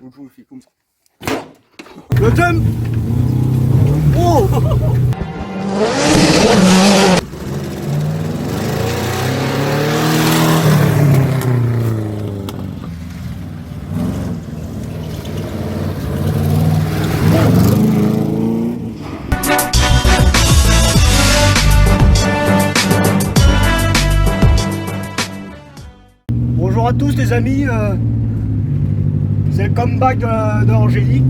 je le fais comme ça. Le jump. Oh. Bonjour à tous les amis, c'est le comeback de Angélique.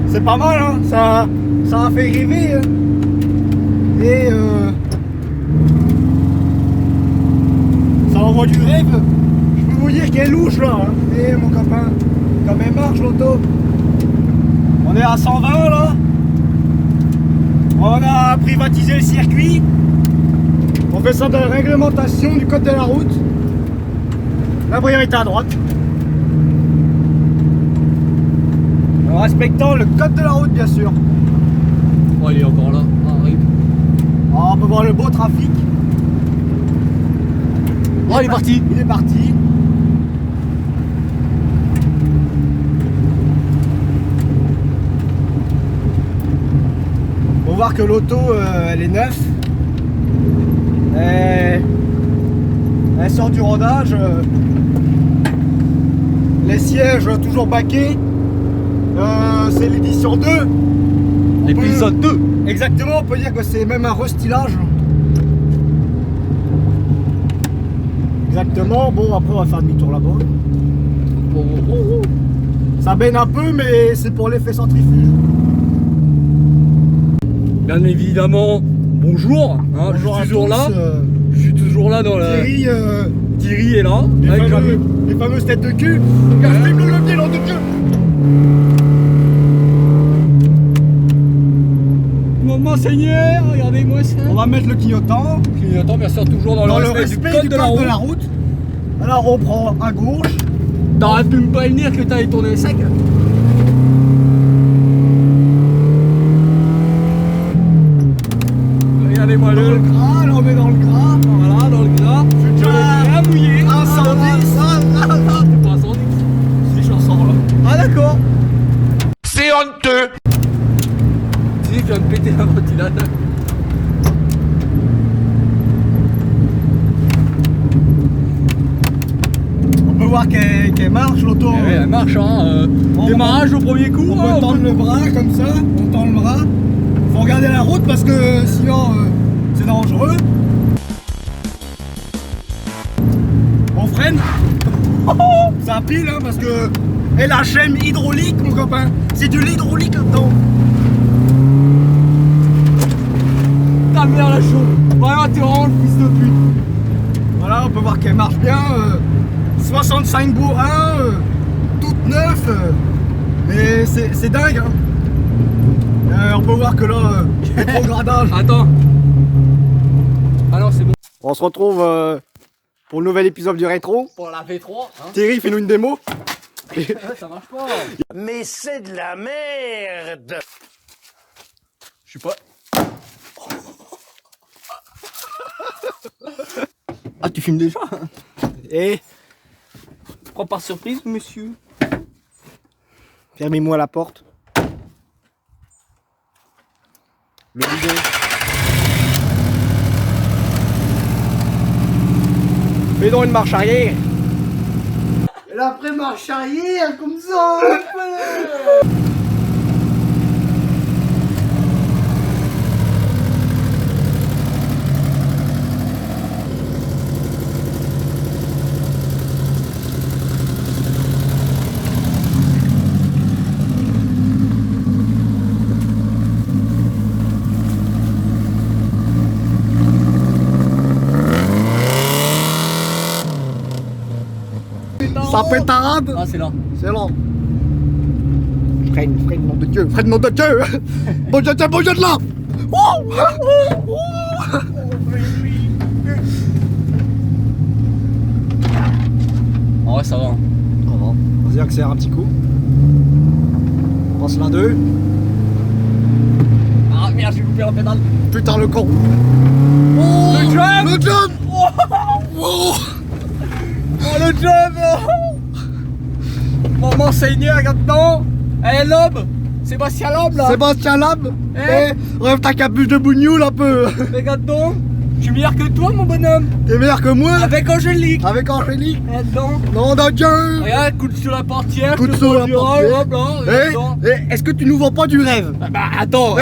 C'est pas mal, hein, ça a fait rêver. Hein. Et ça envoie du rêve. Je peux vous dire qu'elle est louche là. Hein. Et mon copain, comme elle marche l'auto. On est à 120 là. On a privatisé le circuit. On fait ça dans la réglementation du code de la route. La priorité à droite. En respectant le code de la route bien sûr. Oh, il est encore là. Ah, oui. Oh, on peut voir le beau trafic. Oh, il est parti. Il est parti. On va voir que l'auto elle est neuve. Elle sort du rodage. Les sièges toujours baqués. C'est l'édition 2. L'épisode 2. Exactement, on peut dire que c'est même un restylage. Exactement, bon après on va faire demi-tour là-bas. Ça baigne un peu mais c'est pour l'effet centrifuge. Bien évidemment, bonjour. Hein, Bonjour je à suis toujours tous, là. Je suis toujours là dans la. Thierry est là. Les fameuses têtes de cul. Casse-le le pied dans de cul. Maman Seigneur, regardez-moi ça. On va mettre le clignotant. Clignotant, bien sûr, toujours dans le respect du code de la route. Alors on prend à gauche. T'aurais pu me prévenir que t'allais tourner le sac. Regardez-moi Dans le le. gras, là on met dans le gras. Voilà, dans le gras. Je suis Bien mouillé. à 110. C'est pas 110. C'est chansons là. Ah d'accord. C'est honteux. Tu viens de péter la ventilade. On peut voir qu'elle marche l'auto. Eh, elle marche, hein. Démarrage au premier coup. On hein, peut tendre le bras comme ça, on tend le bras. Faut regarder la route parce que sinon c'est dangereux. On freine. Ça pile hein, parce que et la chaîne hydraulique mon copain, c'est de l'hydraulique là-dedans. Ta mère la chaude. Vraiment, t'es vraiment le fils de pute. Voilà, on peut voir qu'elle marche bien. 65 bourrins, toute neuve. Et c'est dingue hein. On peut voir que là, rétrogradage. Attends. Ah non, c'est bon. On se retrouve pour le nouvel épisode du rétro. Pour la V3, hein. Thierry, fais-nous une démo. Ça marche pas. Mais c'est de la merde. Je suis pas. Ah, tu filmes déjà? Et Prends par surprise, monsieur. fermez-moi la porte. Le bidon. Fais donc une marche arrière. Et là, après marche arrière, comme ça. Ça pétarade. Ah, c'est là. C'est long. Freine, nom de Dieu, freine, nom de Dieu. Bouge de là. En vrai, ça va. Hein. Vas-y, Vas-y, accélère un petit coup. Passe la 2. Ah merde, j'ai loupé la pédale. Putain, le con. Oh, le jump. Le jump. Oh, le jump. Maman Seigneur, regarde-donc. Eh, Lob. Sébastien Lob, là. Sébastien Lab. Eh. Rêve ta capuche de bougnoule un peu. Regarde donc. Je suis meilleur que toi, mon bonhomme. T'es meilleur que moi. Avec Angélique. Avec Angélique. Regarde donc. Non, de Dieu. Regarde, coup sur la portière. Coup de je te sur la conduirai, portière. hop, là, regarde donc. Est-ce que tu nous vends pas du rêve? Bah, attends.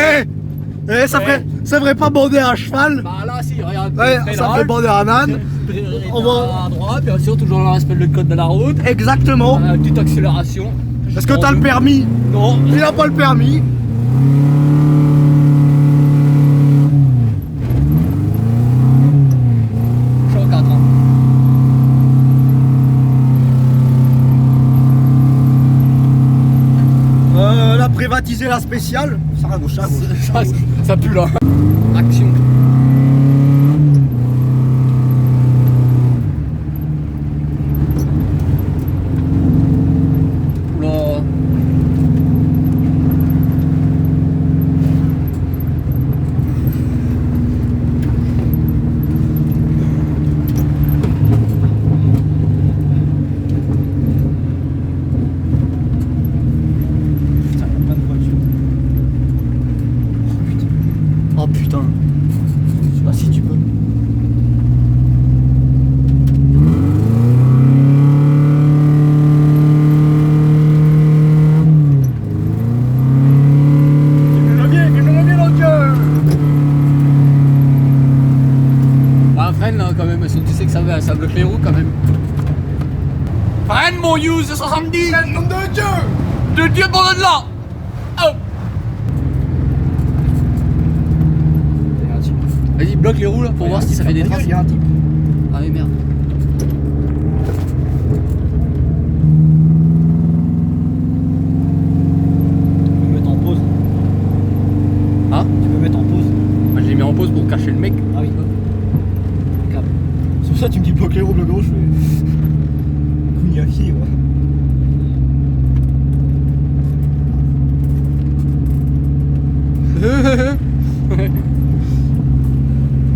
Ça ferait pas bander un cheval? Bah, là, si, regarde. Ouais, ça ferait bander un âne. On va- À droite, bien sûr, toujours dans le respect du code de la route. Exactement. Petite accélération. Est-ce que t'as le permis? Non. Il a pas le permis. Je suis en 4 ans. La privatiser la spéciale. Ça va gauche, ça va gauche. Ça pue là. Action. Oula. Oh putain. Ah, si tu peux. Filme-le bien dans le cœur. Bah, freine là quand même, tu sais que ça bloque les roues quand même. Freine mon use de 70. Nom de Dieu. De Dieu pour de là. Oh. Vas-y, bloque les roues là pour voir si ça fait des traces. Il y a un type. Ah oui, merde. Tu peux mettre en pause. Hein? Tu peux mettre en pause. Bah, je l'ai mis en pause pour cacher le mec. Ah oui. C'est pour ça que tu me dis bloquer les roues, bloc gauche. Cougnafier, ouais.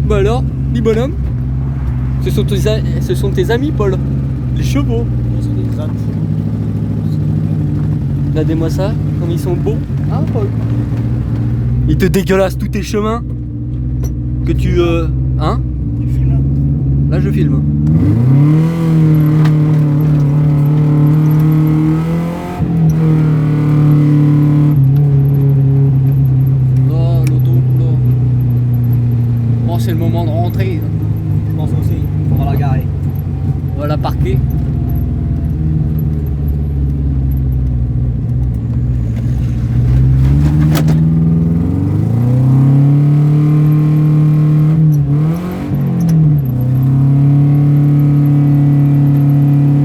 Bah alors, dis bonhomme. Ce sont tes amis, Paul. Les chevaux. C'est des ânes. Regardez-moi ça, comme ils sont beaux. Hein, Paul? Ils te dégueulassent tous tes chemins. Que tu. Hein? Tu filmes là? Là, je filme. Oh, l'auto, là. Oh, c'est le moment de rentrer. Je pense aussi. On va la garer. On va la parquer.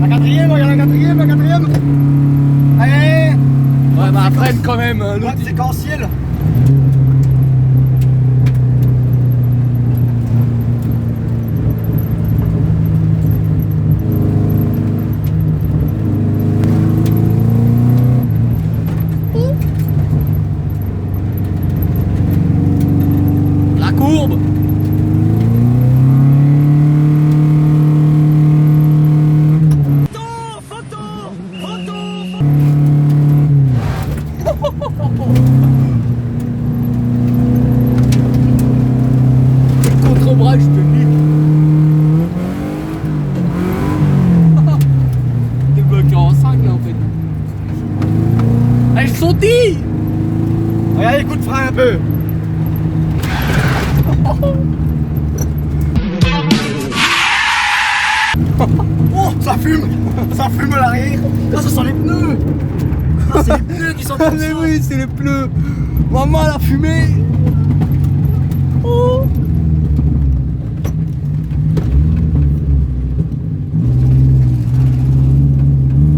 La quatrième, regarde la quatrième, la quatrième. Allez, Ouais, bah freine quand même. L'autre, droite séquentielle. la courbe. Contre-bras, je te le dis. T'es bloqué en 5 là en fait. Elles sont dit. Regarde les coups de frein un peu. Oh, ça fume à l'arrière. Ah, ça sent les pneus. Ah, c'est les pneus qui sont comme Mais ça. oui, c'est les pneus. Maman, elle a fumé. Oh.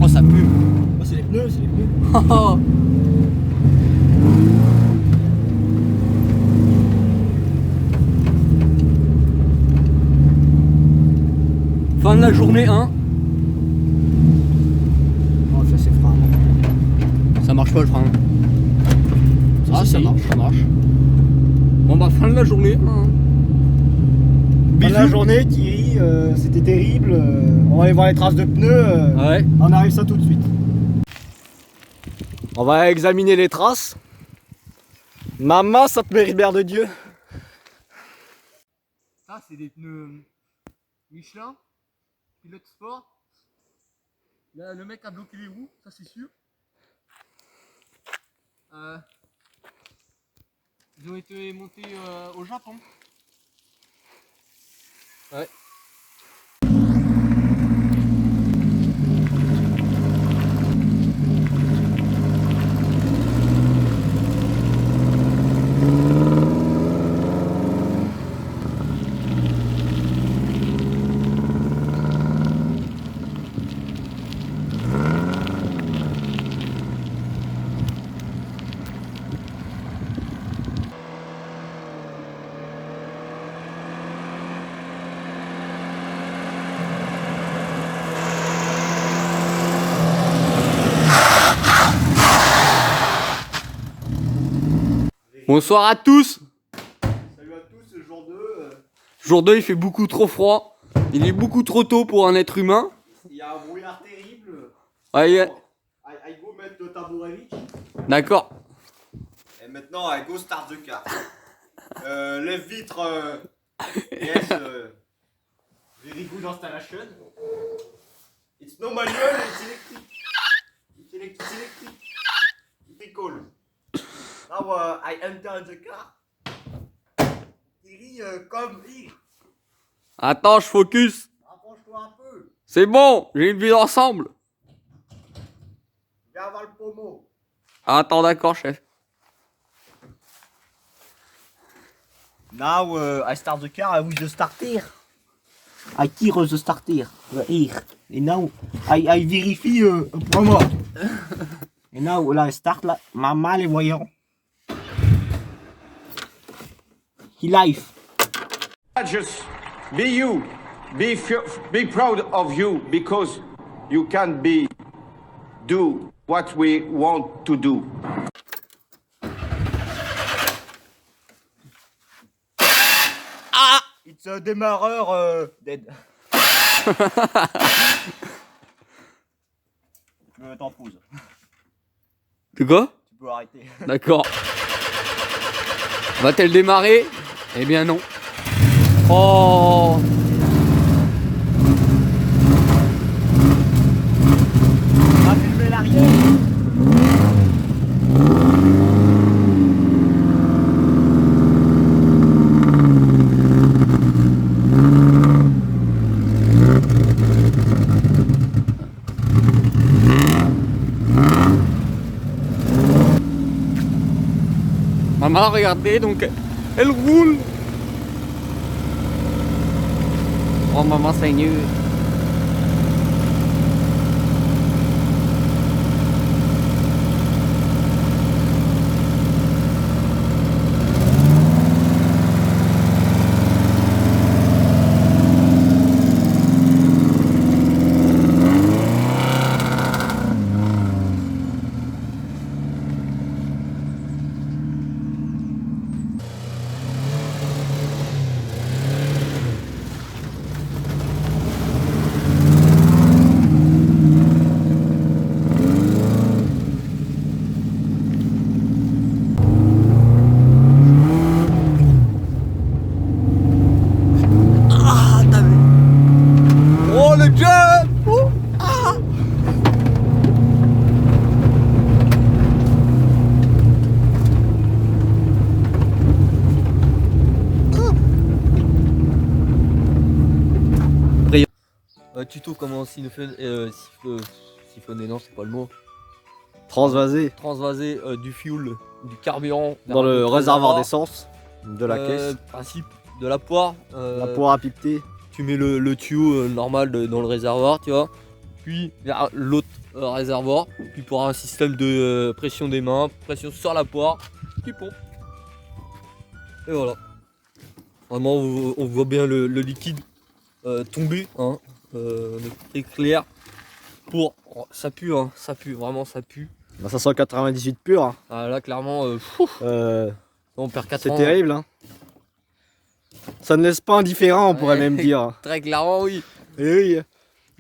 Oh, ça pue. Oh, c'est les pneus, c'est les pneus. Oh. Fin de la journée 1. Oh, ça c'est pas le frein. Ah, Si, ça si. marche, ça marche. Bon bah fin de la journée. Hein. Fin de la Bisous. journée, Thierry, c'était terrible. On va aller voir les traces de pneus. Ouais. On arrive ça tout de suite. On va examiner les traces. Maman, ça te mérite bien de Dieu. Ça, c'est des pneus Michelin, pilote sport. Là, le mec a bloqué les roues, ça c'est sûr. Ils ont été montés au Japon. Ouais. Bonsoir à tous. Salut à tous, c'est le jour 2. Jour 2, il fait beaucoup trop froid. Il est beaucoup trop tôt pour un être humain. Il y a un brouillard terrible. Ouais, I go mettre le tabouret. d'accord. Et maintenant, I go start the car. Les vitres. Yes. Very good installation. It's no manual, it's electric. It's electric. Electrical. Now I enter the car. Thierry, come here. Attends, je focus. Rapproche-toi un peu. C'est bon, j'ai une vue d'ensemble. Viens voir le pommeau. Attends, d'accord, chef. Now I start the car with the starter. I tire the starter here. And now I verify a promo. And now là, I start là. Maman les voyants. He life. Just be you. Be proud of you because you can do what we want to do. It's a démarreur dead. Je me mettre en pause. De quoi? Tu peux arrêter. D'accord. Va-t-elle démarrer? Eh bien non. Oh. On va filmer l'arrière. Maman, regardez, donc elle roule. Oh maman, c'est nul. Oh le jump! Oh, ah. Tuto comment siphonner, non c'est pas le mot. Transvasé Transvaser du fuel, du carburant dans vers le notre réservoir d'essence de la caisse. Principe de la poire. La poire à pipeter. Tu mets le tuyau normal dans le réservoir, tu vois. Puis vers l'autre réservoir. Puis pour un système de pression des mains, pression sur la poire, tu pompes. Et voilà. Vraiment, on voit bien le liquide tomber. Hein. On est très clair. Ça pue, hein, ça pue, vraiment ça pue. Bah, ça sent 98 pur. Hein. Ah, là, clairement, on perd 4 C'est ans. terrible. Hein. Ça ne laisse pas indifférent, on pourrait même dire. Très clairement, oui. Et oui.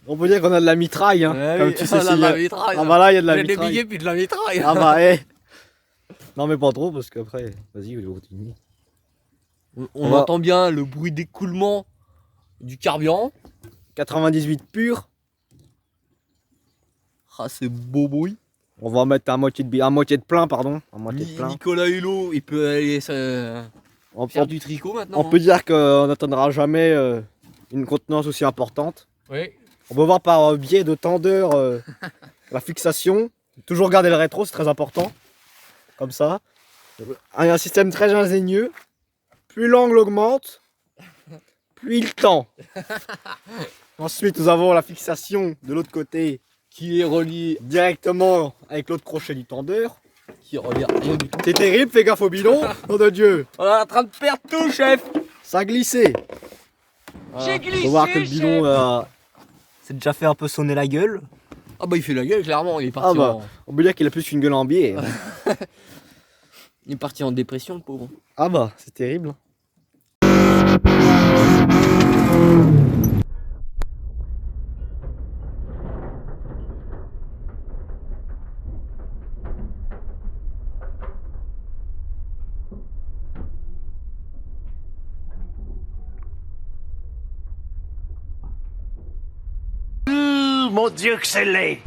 On peut dire qu'on a de la mitraille. Hein. Ouais, Comme oui. tu sais, On a de s'il y la a- mitraille. Ah bah là, il y a de la J'ai des mitraille. billets puis de la mitraille. Ah bah, eh. Non, mais pas trop, parce qu'après, vas-y, je continue. On va- entend bien le bruit d'écoulement du carburant. 98 pur. Ah, c'est beau bruit. On va en mettre à moitié de plein, pardon. À moitié de plein. Nicolas Hulot, il peut aller On, faire on- du tricot maintenant. on peut dire qu'on n'atteindra jamais une contenance aussi importante. Oui. On peut voir par biais de tendeur la fixation. Toujours garder le rétro, c'est très important. Comme ça. Un système très ingénieux. Plus l'angle augmente, plus il tend. Ensuite, nous avons la fixation de l'autre côté Qui est relié, directement avec l'autre crochet du tendeur. qui regarde rien du tout. C'est terrible, fais gaffe au bidon. Nom de Dieu, On est en train de perdre tout, chef. ça a glissé. J'ai Faut voir que le bidon s'est déjà fait un peu sonner la gueule. Ah bah il fait la gueule, clairement. Il est Ah parti, bah, on peut dire qu'il a plus qu'une gueule en biais. il est parti en dépression, le pauvre. Ah bah, c'est terrible. Mon Dieu que c'est laid.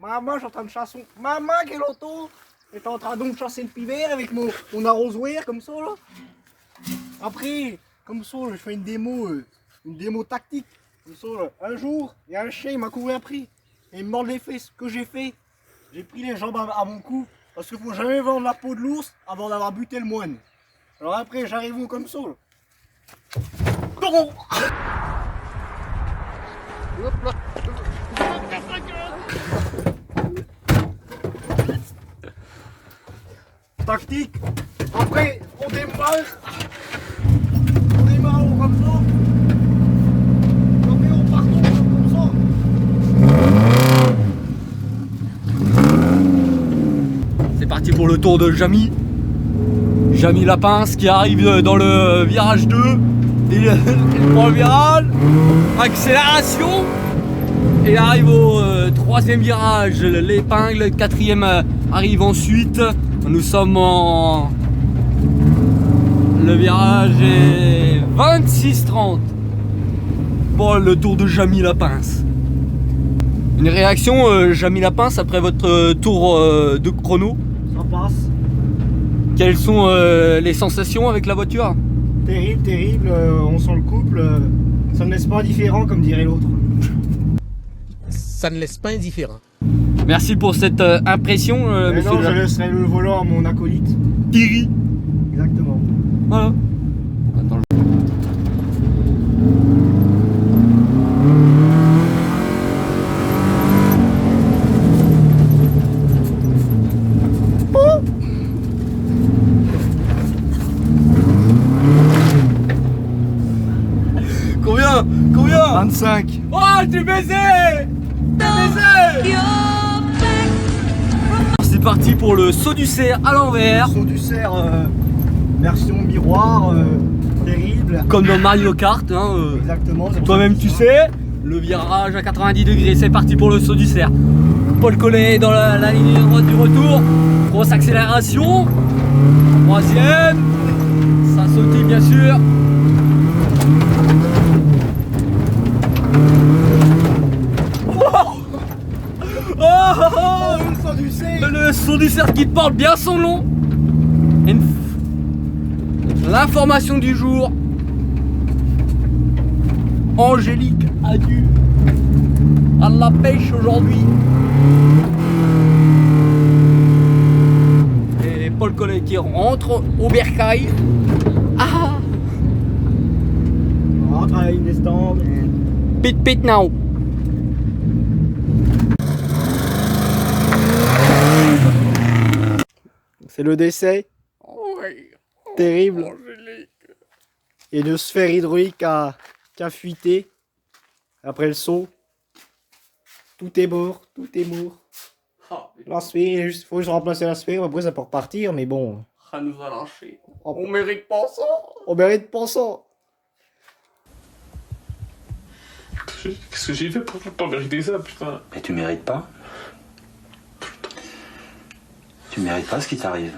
Maman, je suis en train de chasser. Maman, quel auto est en train donc de chasser le pivert avec mon arrosoir comme ça là. Après, comme ça, je fais une démo tactique. Comme ça, là. Un jour, il y a un chien, il m'a couru après. Et il me mord les fesses. Ce que j'ai fait, j'ai pris les jambes à mon cou. Parce qu'il faut jamais vendre la peau de l'ours avant d'avoir buté le moine. Alors après, j'arrive comme ça là. Toron. Tactique. Après, on démarre. On démarre comme ça. Après, on part comme ça. C'est parti pour le tour de Jamy. Jamy Lapince qui arrive dans le virage 2. Il prend le virage. Accélération. Et il arrive au troisième virage. L'épingle. Quatrième arrive ensuite. Nous sommes en... Le virage est 26-30 pour le tour de Jamy Lapince. Une réaction, Jamy Lapince, après votre tour de chrono. Ça passe. Quelles sont les sensations avec la voiture? Terrible, terrible. On sent le couple. Ça ne laisse pas indifférent, comme dirait l'autre. Ça ne laisse pas indifférent. Merci pour cette impression, Mais monsieur non, je laisserai le volant à mon acolyte. Thierry. Exactement. Voilà. Attends, Combien? 25. Oh, je t'ai baisé! C'est parti pour le saut du cerf à l'envers. Saut du cerf, version miroir, terrible. Comme dans Mario Kart, hein, Exactement. c'est pour toi-même ça tu que sais. Le virage à 90 degrés, c'est parti pour le saut du cerf. Paul Collet dans la ligne droite du retour. Grosse accélération. Troisième. Ça a sauté bien sûr. Oh, le saut du cerf. le saut du cerf qui porte bien son nom. L'information du jour. Angélique a dû à la pêche aujourd'hui. Paul Collet qui rentre au bercail. Ah, On rentre à une stand. pit now. C'est le décès. Terrible. Et une sphère hydraulique qui a fuité. Après le saut. Tout est mort. Tout est mort. La sphère, il faut juste remplacer la sphère. Après, ça peut repartir. Mais bon. Ça nous a lâché. On On mérite pas ça. On mérite pas ça. Qu'est-ce que j'ai fait pour pas mériter ça, putain? Mais tu mérites pas. Tu mérites pas ce qui t'arrive.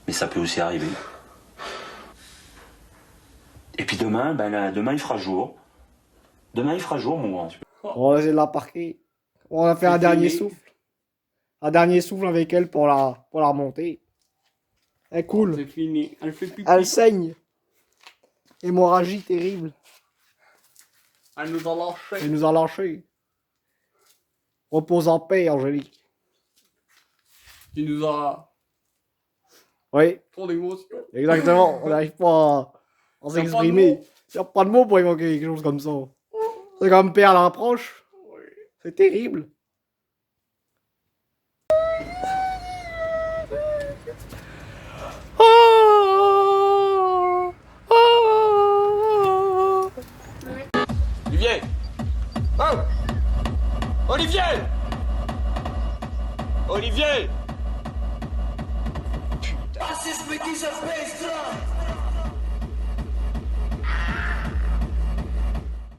Mais ça peut aussi arriver. Et puis demain, demain il fera jour. Demain il fera jour, mon grand. On va essayer de la parquer. On va faire un dernier souffle. Un dernier souffle avec elle pour la remonter. Elle coule. C'est fini. Elle fait plus. Elle saigne. Hémorragie terrible. Elle nous a lâché. Elle nous a lâchés. Repose en paix, Angélique. Tu nous as Oui, trop d'émotions. exactement. On n'arrive pas à s'exprimer. Il n'y a pas de mots pour évoquer quelque chose comme ça. C'est comme perdre la rapproche. C'est terrible. Olivier! Oh! Olivier! Olivier! Ah, c'est ce petit surprise, là!